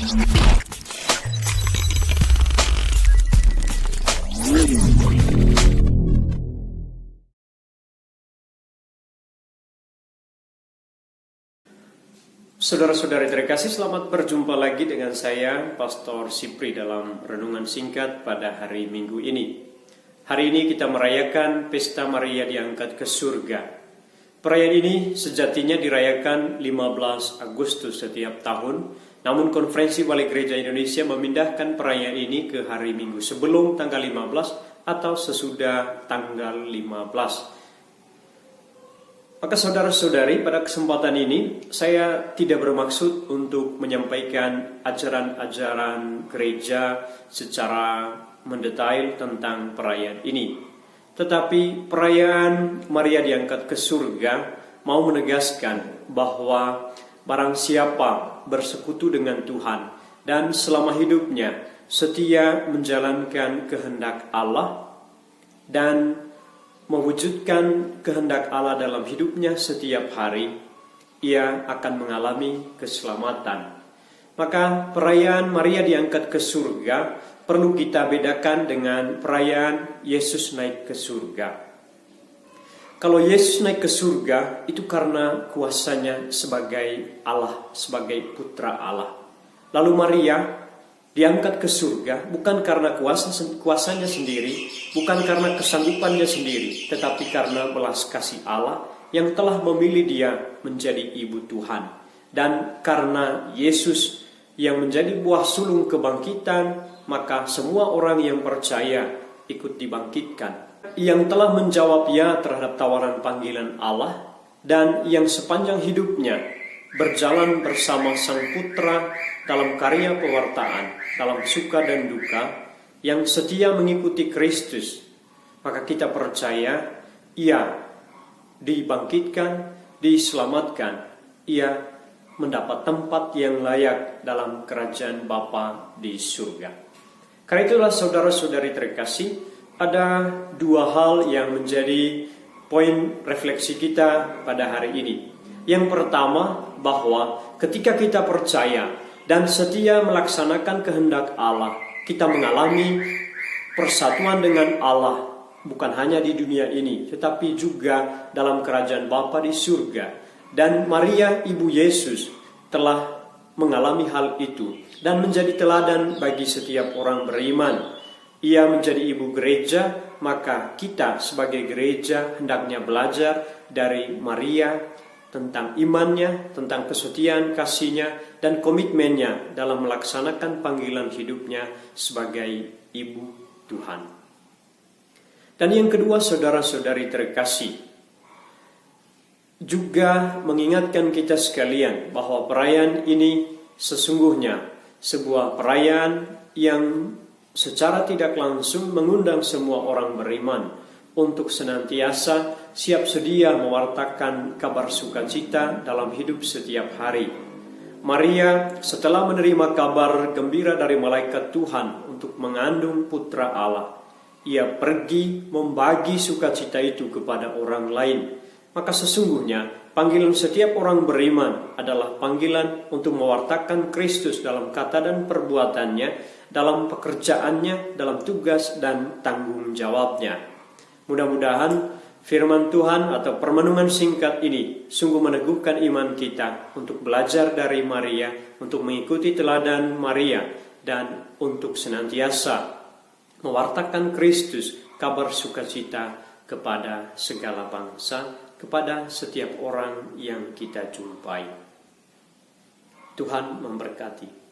Saudara-saudari terkasih, selamat berjumpa lagi dengan saya, Pastor Sipri, dalam renungan singkat pada hari Minggu ini. Hari ini kita merayakan Pesta Maria diangkat ke surga. Perayaan ini sejatinya dirayakan 15 Agustus setiap tahun, namun Konferensi Wali Gereja Indonesia memindahkan perayaan ini ke hari Minggu sebelum tanggal 15 atau sesudah tanggal 15. Maka saudara-saudari, pada kesempatan ini saya tidak bermaksud untuk menyampaikan ajaran-ajaran gereja secara mendetail tentang perayaan ini. Tetapi perayaan Maria diangkat ke surga mau menegaskan bahwa barang siapa bersekutu dengan Tuhan dan selama hidupnya setia menjalankan kehendak Allah dan mewujudkan kehendak Allah dalam hidupnya setiap hari, ia akan mengalami keselamatan. Maka perayaan Maria diangkat ke surga perlu kita bedakan dengan perayaan Yesus naik ke surga. Kalau Yesus naik ke surga, itu karena kuasanya sebagai Allah, sebagai putra Allah. Lalu Maria diangkat ke surga bukan karena kuasanya sendiri, bukan karena kesanggupannya sendiri, tetapi karena belas kasih Allah yang telah memilih dia menjadi ibu Tuhan. Dan karena Yesus yang menjadi buah sulung kebangkitan, maka semua orang yang percaya ikut dibangkitkan. Yang telah menjawab ya terhadap tawaran panggilan Allah, dan yang sepanjang hidupnya berjalan bersama Sang Putra dalam karya pewartaan, dalam suka dan duka, yang setia mengikuti Kristus, maka kita percaya ia dibangkitkan, diselamatkan, ia mendapat tempat yang layak dalam kerajaan Bapa di surga. Karena itulah saudara-saudari terkasih, ada dua hal yang menjadi poin refleksi kita pada hari ini. Yang pertama, bahwa ketika kita percaya dan setia melaksanakan kehendak Allah, kita mengalami persatuan dengan Allah, bukan hanya di dunia ini, tetapi juga dalam kerajaan Bapa di surga. Dan Maria, Ibu Yesus, telah mengalami hal itu dan menjadi teladan bagi setiap orang beriman. Ia menjadi ibu gereja, maka kita sebagai gereja hendaknya belajar dari Maria tentang imannya, tentang kesetiaan kasihnya, dan komitmennya dalam melaksanakan panggilan hidupnya sebagai ibu Tuhan. Dan yang kedua, saudara-saudari terkasih, juga mengingatkan kita sekalian bahwa perayaan ini sesungguhnya sebuah perayaan yang secara tidak langsung mengundang semua orang beriman untuk senantiasa siap sedia mewartakan kabar sukacita dalam hidup setiap hari. Maria setelah menerima kabar gembira dari malaikat Tuhan untuk mengandung putra Allah, ia pergi membagi sukacita itu kepada orang lain. Maka sesungguhnya panggilan setiap orang beriman adalah panggilan untuk mewartakan Kristus dalam kata dan perbuatannya, dalam pekerjaannya, dalam tugas dan tanggung jawabnya. Mudah-mudahan firman Tuhan atau permenungan singkat ini sungguh meneguhkan iman kita untuk belajar dari Maria, untuk mengikuti teladan Maria, dan untuk senantiasa mewartakan Kristus, kabar sukacita kepada segala bangsa, kepada setiap orang yang kita jumpai. Tuhan memberkati.